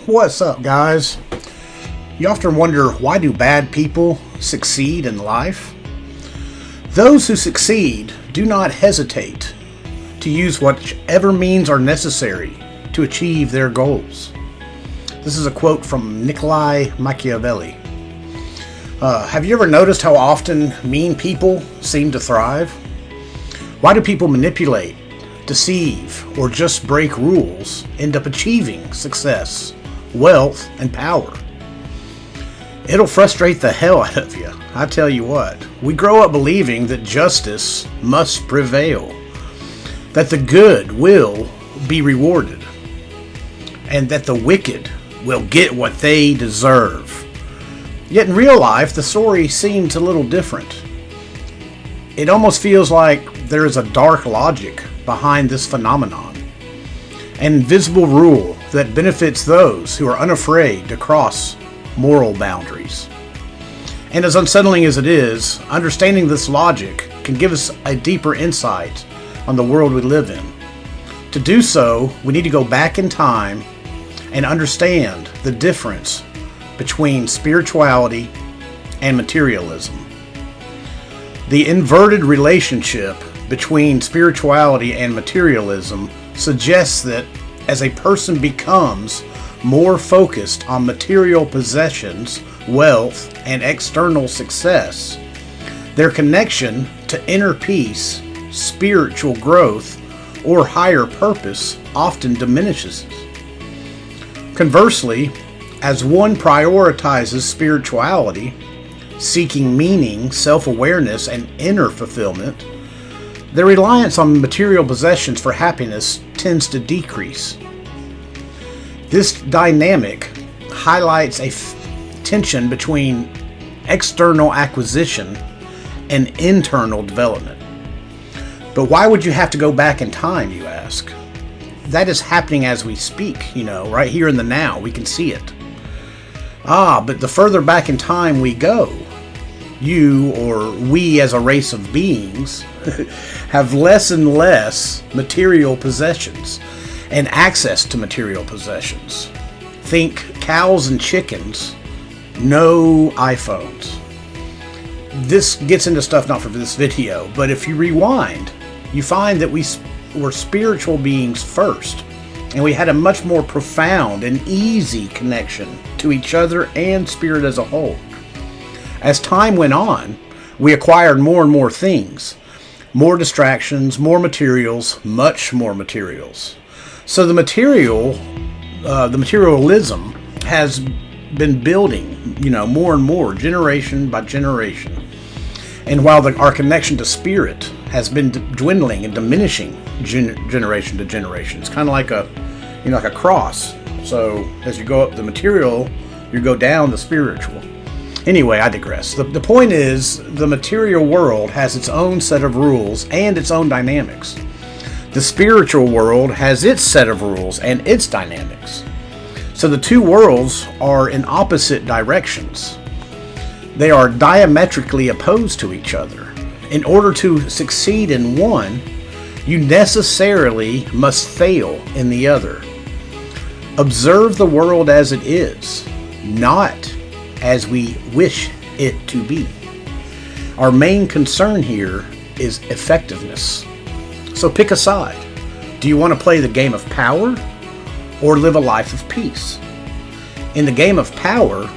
What's up, guys? You often wonder, why do bad people succeed in life? Those who succeed do not hesitate to use whatever means are necessary to achieve their goals. This is a quote from Niccolò Machiavelli. Have you ever noticed how often mean people seem to thrive? Why do people manipulate, deceive, or just break rules end up achieving success, wealth, and power? It'll frustrate the hell out of you. I tell you what, we grow up believing that justice must prevail, that the good will be rewarded, and that the wicked will get what they deserve. Yet in real life, the story seems a little different. It almost feels like there is a dark logic behind this phenomenon, an invisible rule that benefits those who are unafraid to cross moral boundaries. And as unsettling as it is, understanding this logic can give us a deeper insight on the world we live in. To do so, we need to go back in time and understand the difference between spirituality and materialism. The inverted relationship between spirituality and materialism suggests that as a person becomes more focused on material possessions, wealth, and external success, their connection to inner peace, spiritual growth, or higher purpose often diminishes. Conversely, as one prioritizes spirituality, seeking meaning, self-awareness, and inner fulfillment, their reliance on material possessions for happiness tends to decrease. This dynamic highlights a tension between external acquisition and internal development. But why would you have to go back in time, you ask? That is happening as we speak, right here in the now. We can see it. But the further back in time we go, you or we as a race of beings have less and less material possessions and access to material possessions. Think cows and chickens, no iPhones. This gets into stuff not for this video, but if you rewind, you find that we were spiritual beings first, and we had a much more profound and easy connection to each other and spirit as a whole. As time went on, we acquired more and more things, more distractions, more materials, much more materials. So the materialism has been building, more and more, generation by generation. And while our connection to spirit has been dwindling and diminishing generation to generation, it's kind of like a cross. So as you go up the material, you go down the spiritual. Anyway, I digress. The point is, the material world has its own set of rules and its own dynamics. The spiritual world has its set of rules and its dynamics. So the two worlds are in opposite directions. They are diametrically opposed to each other. In order to succeed in one, you necessarily must fail in the other. Observe the world as it is, not as we wish it to be. Our main concern here is effectiveness. So pick a side. Do you want to play the game of power or live a life of peace? In the game of power,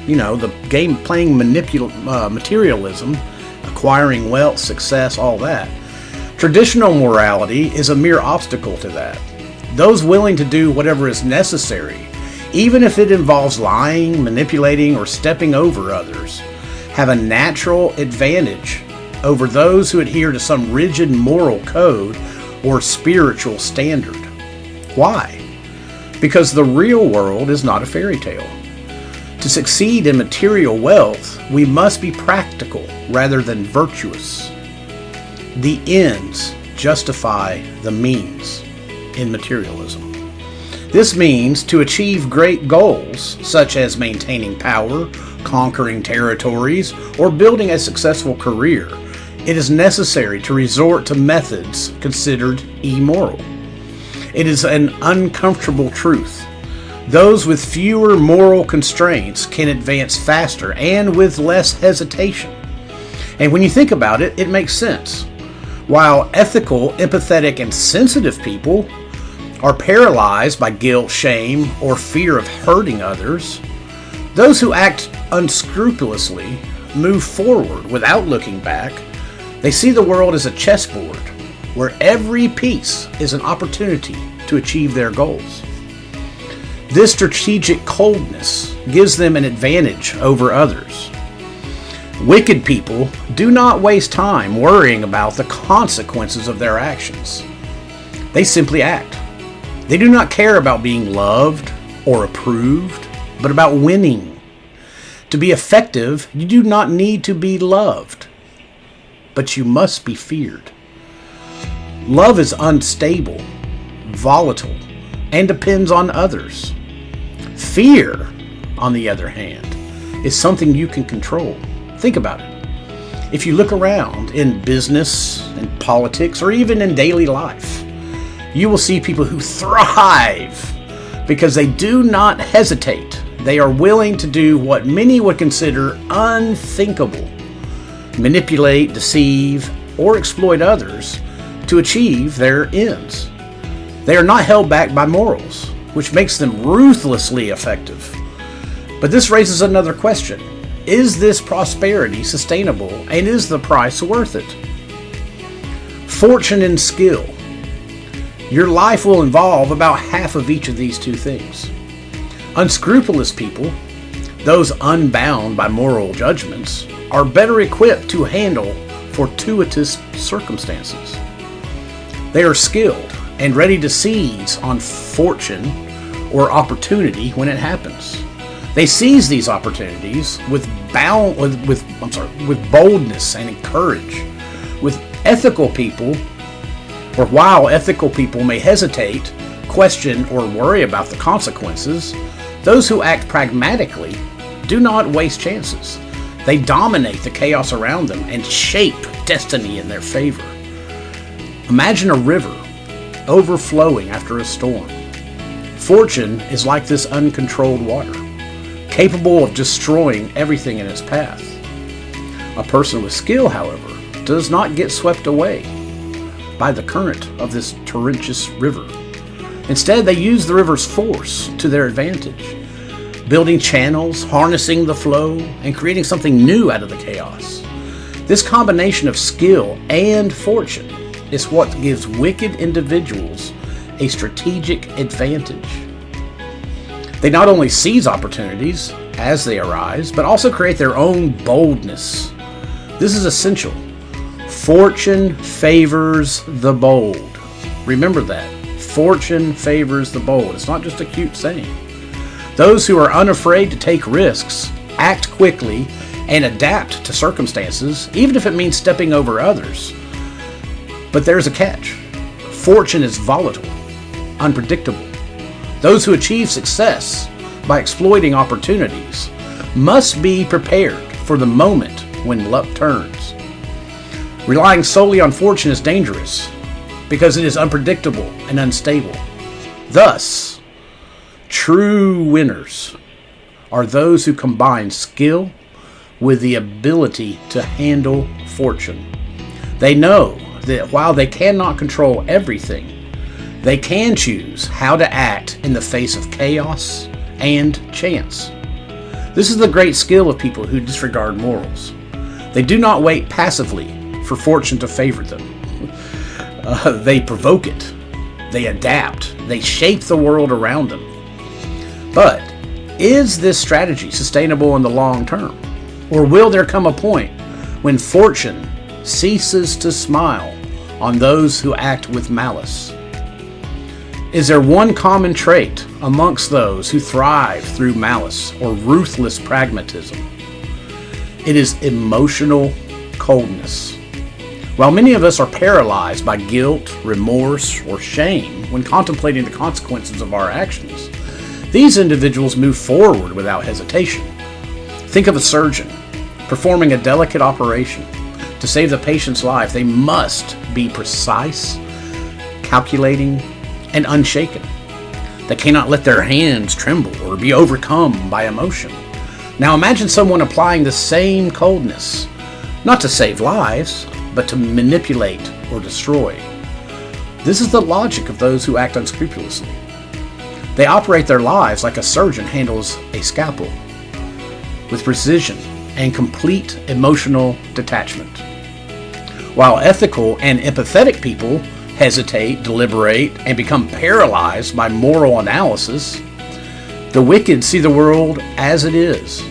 the game playing materialism, acquiring wealth, success, all that, traditional morality is a mere obstacle to that. Those willing to do whatever is necessary, even if it involves lying, manipulating, or stepping over others, have a natural advantage over those who adhere to some rigid moral code or spiritual standard. Why? Because the real world is not a fairy tale. To succeed in material wealth, we must be practical rather than virtuous. The ends justify the means in materialism. This means to achieve great goals, such as maintaining power, conquering territories, or building a successful career, it is necessary to resort to methods considered immoral. It is an uncomfortable truth. Those with fewer moral constraints can advance faster and with less hesitation. And when you think about it, it makes sense. While ethical, empathetic, and sensitive people are paralyzed by guilt, shame, or fear of hurting others, those who act unscrupulously move forward without looking back. They see the world as a chessboard where every piece is an opportunity to achieve their goals. This strategic coldness gives them an advantage over others. Wicked people do not waste time worrying about the consequences of their actions. They simply act. They do not care about being loved or approved, but about winning. To be effective, you do not need to be loved, but you must be feared. Love is unstable, volatile, and depends on others. Fear, on the other hand, is something you can control. Think about it. If you look around in business and politics or even in daily life, you will see people who thrive because they do not hesitate. They are willing to do what many would consider unthinkable: manipulate, deceive, or exploit others to achieve their ends. They are not held back by morals, which makes them ruthlessly effective. But this raises another question. Is this prosperity sustainable, and is the price worth it? Fortune and skill. Your life will involve about half of each of these two things. Unscrupulous people, those unbound by moral judgments, are better equipped to handle fortuitous circumstances. They are skilled and ready to seize on fortune or opportunity when it happens. They seize these opportunities with boldness and courage. While ethical people may hesitate, question, or worry about the consequences, those who act pragmatically do not waste chances. They dominate the chaos around them and shape destiny in their favor. Imagine a river overflowing after a storm. Fortune is like this uncontrolled water, capable of destroying everything in its path. A person with skill, however, does not get swept away by the current of this torrentious river. Instead, they use the river's force to their advantage, building channels, harnessing the flow, and creating something new out of the chaos. This combination of skill and fortune is what gives wicked individuals a strategic advantage. They not only seize opportunities as they arise, but also create their own boldness. This is essential. Fortune favors the bold. Remember that. Fortune favors the bold. It's not just a cute saying. Those who are unafraid to take risks, act quickly, and adapt to circumstances, even if it means stepping over others. But there's a catch. Fortune is volatile, unpredictable. Those who achieve success by exploiting opportunities must be prepared for the moment when luck turns. Relying solely on fortune is dangerous because it is unpredictable and unstable. Thus, true winners are those who combine skill with the ability to handle fortune. They know that while they cannot control everything, they can choose how to act in the face of chaos and chance. This is the great skill of people who disregard morals. They do not wait passively for fortune to favor them. They provoke it. They adapt. They shape the world around them. But is this strategy sustainable in the long term? Or will there come a point when fortune ceases to smile on those who act with malice? Is there one common trait amongst those who thrive through malice or ruthless pragmatism? It is emotional coldness. While many of us are paralyzed by guilt, remorse, or shame when contemplating the consequences of our actions, these individuals move forward without hesitation. Think of a surgeon performing a delicate operation. To save the patient's life, they must be precise, calculating, and unshaken. They cannot let their hands tremble or be overcome by emotion. Now imagine someone applying the same coldness, not to save lives, but to manipulate or destroy. This is the logic of those who act unscrupulously. They operate their lives like a surgeon handles a scalpel, with precision and complete emotional detachment. While ethical and empathetic people hesitate, deliberate, and become paralyzed by moral analysis, the wicked see the world as it is,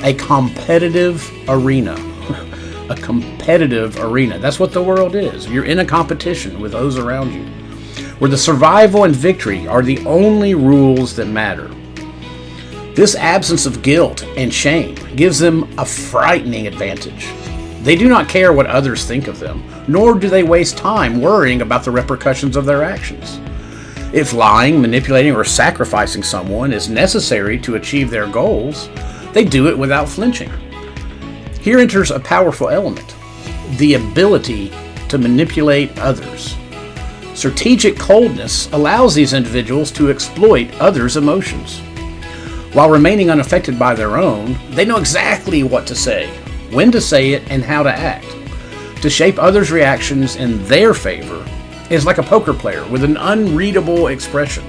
a competitive arena. A competitive arena. That's what the world is. You're in a competition with those around you, where the survival and victory are the only rules that matter. This absence of guilt and shame gives them a frightening advantage. They do not care what others think of them, nor do they waste time worrying about the repercussions of their actions. If lying, manipulating, or sacrificing someone is necessary to achieve their goals, they do it without flinching. Here enters a powerful element, the ability to manipulate others. Strategic coldness allows these individuals to exploit others' emotions. While remaining unaffected by their own, they know exactly what to say, when to say it, and how to act. To shape others' reactions in their favor is like a poker player with an unreadable expression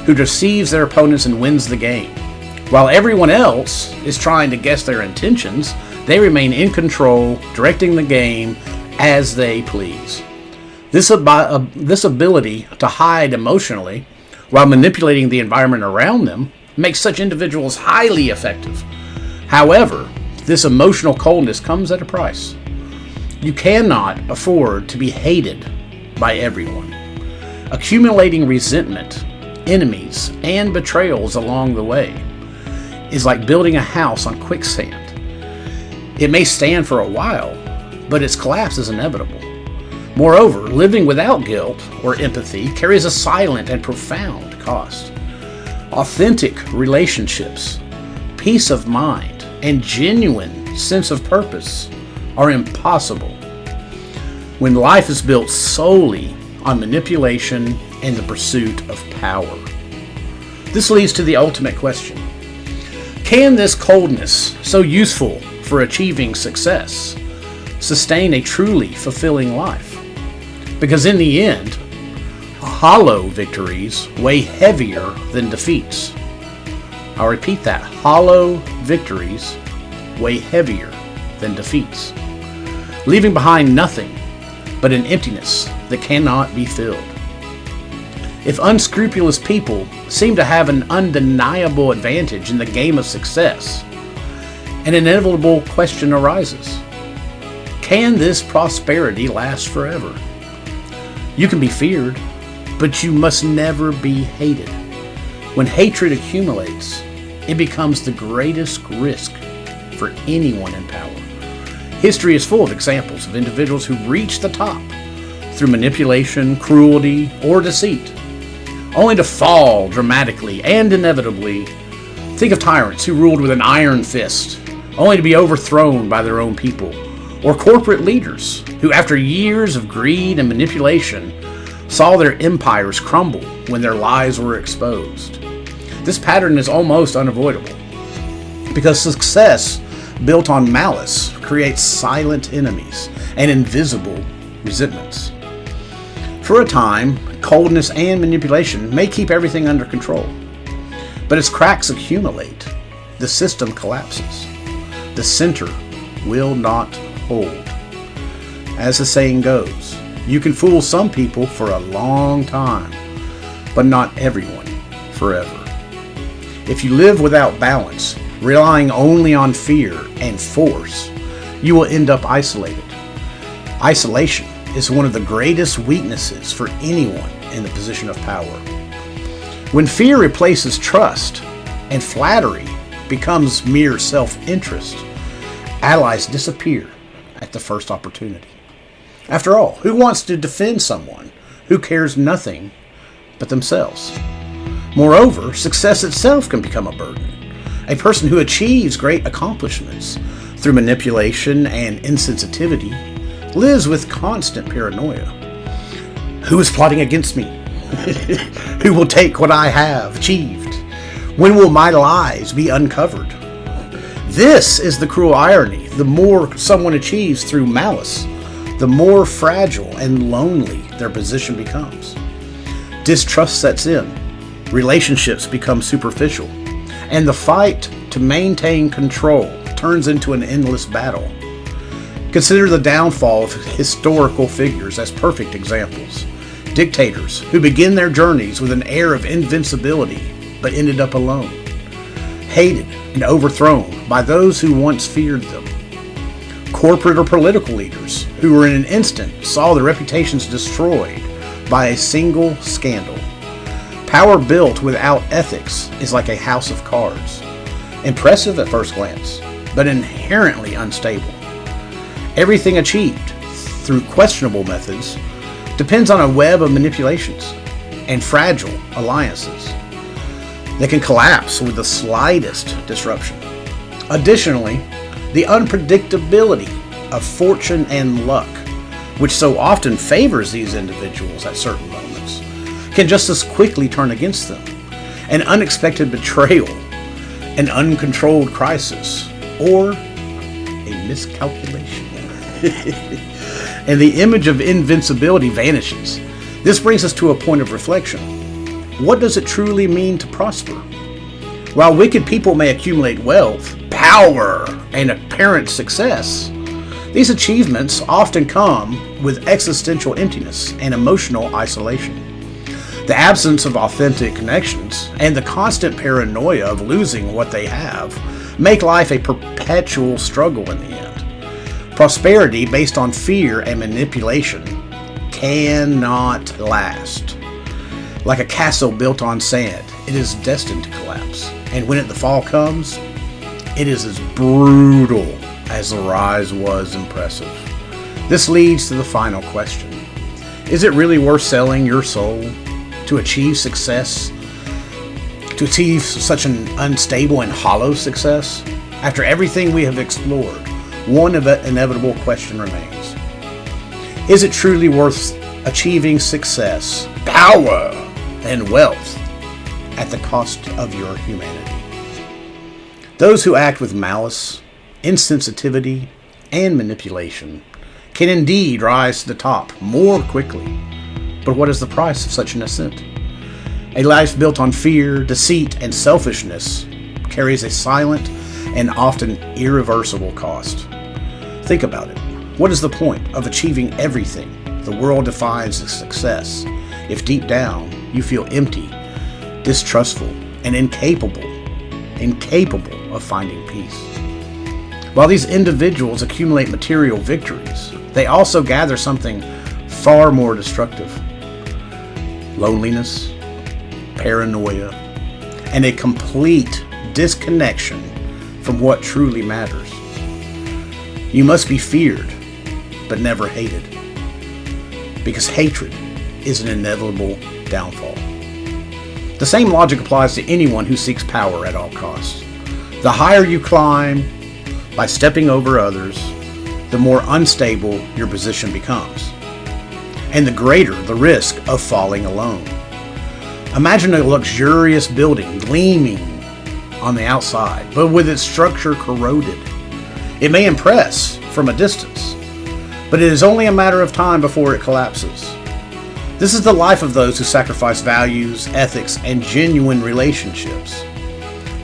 who deceives their opponents and wins the game. While everyone else is trying to guess their intentions, they remain in control, directing the game as they please. This ability to hide emotionally while manipulating the environment around them makes such individuals highly effective. However, this emotional coldness comes at a price. You cannot afford to be hated by everyone. Accumulating resentment, enemies, and betrayals along the way is like building a house on quicksand. It may stand for a while, but its collapse is inevitable. Moreover, living without guilt or empathy carries a silent and profound cost. Authentic relationships, peace of mind, and genuine sense of purpose are impossible when life is built solely on manipulation and the pursuit of power. This leads to the ultimate question. Can this coldness, so useful for achieving success, sustain a truly fulfilling life? Because in the end, hollow victories weigh heavier than defeats. I'll repeat that. Hollow victories weigh heavier than defeats, leaving behind nothing but an emptiness that cannot be filled. If unscrupulous people seem to have an undeniable advantage in the game of success, an inevitable question arises. Can this prosperity last forever? You can be feared, but you must never be hated. When hatred accumulates, it becomes the greatest risk for anyone in power. History is full of examples of individuals who reach the top through manipulation, cruelty, or deceit, only to fall dramatically and inevitably. Think of tyrants who ruled with an iron fist, only to be overthrown by their own people, or corporate leaders who, after years of greed and manipulation, saw their empires crumble when their lies were exposed. This pattern is almost unavoidable, because success built on malice creates silent enemies and invisible resentments. For a time, coldness and manipulation may keep everything under control, but as cracks accumulate, the system collapses. The center will not hold. As the saying goes, you can fool some people for a long time, but not everyone forever. If you live without balance, relying only on fear and force, you will end up isolated. Isolation is one of the greatest weaknesses for anyone in the position of power. When fear replaces trust and flattery becomes mere self-interest, allies disappear at the first opportunity. After all, who wants to defend someone who cares nothing but themselves? Moreover, success itself can become a burden. A person who achieves great accomplishments through manipulation and insensitivity lives with constant paranoia. Who is plotting against me? Who will take what I have achieved? When will my lies be uncovered? This is the cruel irony. The more someone achieves through malice, the more fragile and lonely their position becomes. Distrust sets in, relationships become superficial, and the fight to maintain control turns into an endless battle. Consider the downfall of historical figures as perfect examples. Dictators who begin their journeys with an air of invincibility but ended up alone, hated and overthrown by those who once feared them. Corporate or political leaders who were in an instant saw their reputations destroyed by a single scandal. Power built without ethics is like a house of cards. Impressive at first glance, but inherently unstable. Everything achieved through questionable methods depends on a web of manipulations and fragile alliances that can collapse with the slightest disruption. Additionally, the unpredictability of fortune and luck, which so often favors these individuals at certain moments, can just as quickly turn against them. An unexpected betrayal, an uncontrolled crisis, or a miscalculation. And the image of invincibility vanishes. This brings us to a point of reflection. What does it truly mean to prosper? While wicked people may accumulate wealth, power, and apparent success, these achievements often come with existential emptiness and emotional isolation. The absence of authentic connections and the constant paranoia of losing what they have make life a perpetual struggle in the end. Prosperity based on fear and manipulation cannot last. Like a castle built on sand, it is destined to collapse. And when the fall comes, it is as brutal as the rise was impressive. This leads to the final question. Is it really worth selling your soul to achieve success? To achieve such an unstable and hollow success? After everything we have explored, one inevitable question remains. Is it truly worth achieving success, power, and wealth at the cost of your humanity? Those who act with malice, insensitivity, and manipulation can indeed rise to the top more quickly. But what is the price of such an ascent? A life built on fear, deceit, and selfishness carries a silent and often irreversible cost. Think about it. What is the point of achieving everything the world defines as success if deep down you feel empty, distrustful, and incapable of finding peace? While these individuals accumulate material victories, they also gather something far more destructive: loneliness, paranoia, and a complete disconnection from what truly matters. You must be feared, but never hated, because hatred is an inevitable downfall. The same logic applies to anyone who seeks power at all costs. The higher you climb by stepping over others, the more unstable your position becomes, and the greater the risk of falling alone. Imagine a luxurious building gleaming on the outside, but with its structure corroded. It may impress from a distance, but it is only a matter of time before it collapses. This is the life of those who sacrifice values, ethics, and genuine relationships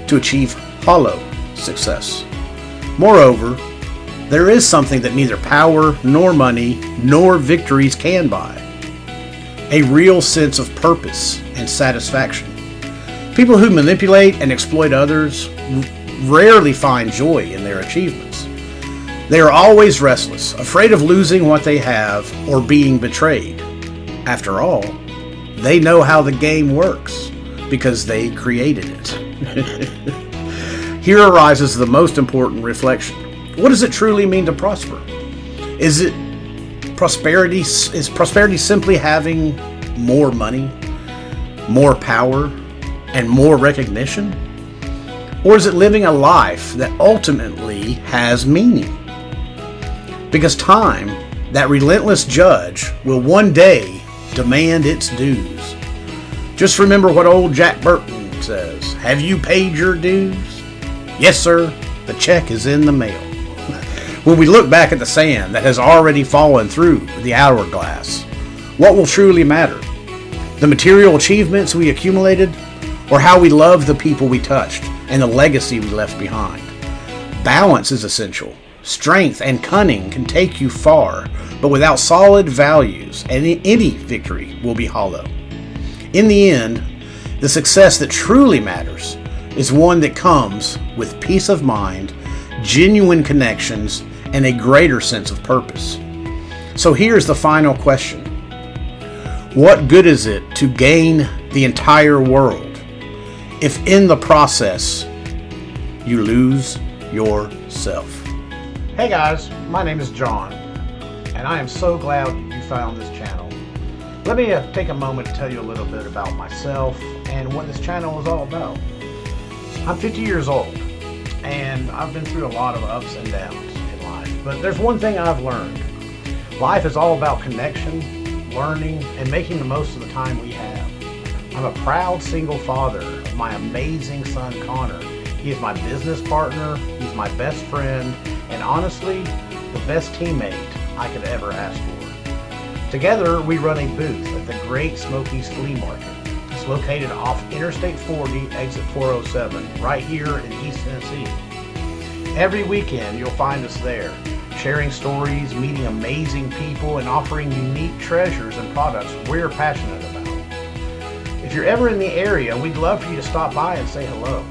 to achieve hollow success. Moreover, there is something that neither power, nor money, nor victories can buy: a real sense of purpose and satisfaction. People who manipulate and exploit others rarely find joy in their achievements. They are always restless, afraid of losing what they have or being betrayed. After all, they know how the game works because they created it. Here arises the most important reflection. What does it truly mean to prosper? Is prosperity simply having more money, more power, and more recognition? Or is it living a life that ultimately has meaning? Because time, that relentless judge, will one day demand its dues. Just remember what old Jack Burton says. Have you paid your dues? Yes, sir. The check is in the mail. When we look back at the sand that has already fallen through the hourglass, what will truly matter? The material achievements we accumulated, or how we loved the people we touched and the legacy we left behind? Balance is essential. Strength and cunning can take you far, but without solid values, any victory will be hollow. In the end, the success that truly matters is one that comes with peace of mind, genuine connections, and a greater sense of purpose. So here's the final question. What good is it to gain the entire world if in the process you lose yourself? Hey guys, my name is John, and I am so glad you found this channel. Let me take a moment to tell you a little bit about myself and what this channel is all about. I'm 50 years old, and I've been through a lot of ups and downs in life, but there's one thing I've learned. Life is all about connection, learning, and making the most of the time we have. I'm a proud single father of my amazing son Connor. He is my business partner, he's my best friend, and honestly, the best teammate I could ever ask for. Together, we run a booth at the Great Smokies Flea Market. It's located off Interstate 40, exit 407, right here in East Tennessee. Every weekend, you'll find us there, sharing stories, meeting amazing people, and offering unique treasures and products we're passionate about. If you're ever in the area, we'd love for you to stop by and say hello.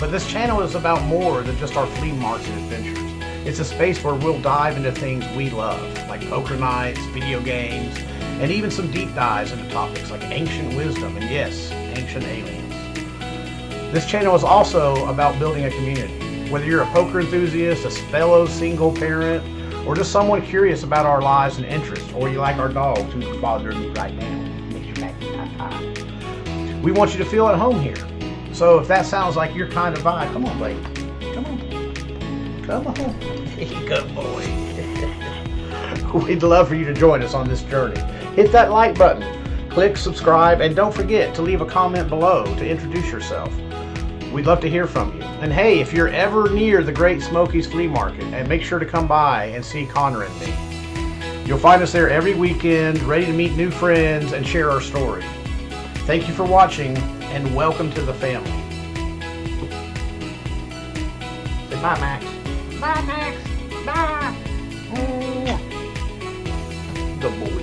But this channel is about more than just our flea market adventures. It's a space where we'll dive into things we love, like poker nights, video games, and even some deep dives into topics like ancient wisdom and yes, ancient aliens. This channel is also about building a community. Whether you're a poker enthusiast, a fellow single parent, or just someone curious about our lives and interests, or you like our dogs who's bothering me right now. Makes you happy. We want you to feel at home here. So if that sounds like your kind of vibe, come on, lady. Come on. Come on. Good boy. We'd love for you to join us on this journey. Hit that like button, click subscribe, and don't forget to leave a comment below to introduce yourself. We'd love to hear from you. And hey, if you're ever near the Great Smokies Flea Market, and make sure to come by and see Connor and me. You'll find us there every weekend, ready to meet new friends and share our story. Thank you for watching, and welcome to the family. Say bye, Max. Bye, Max. Bye. Good boy.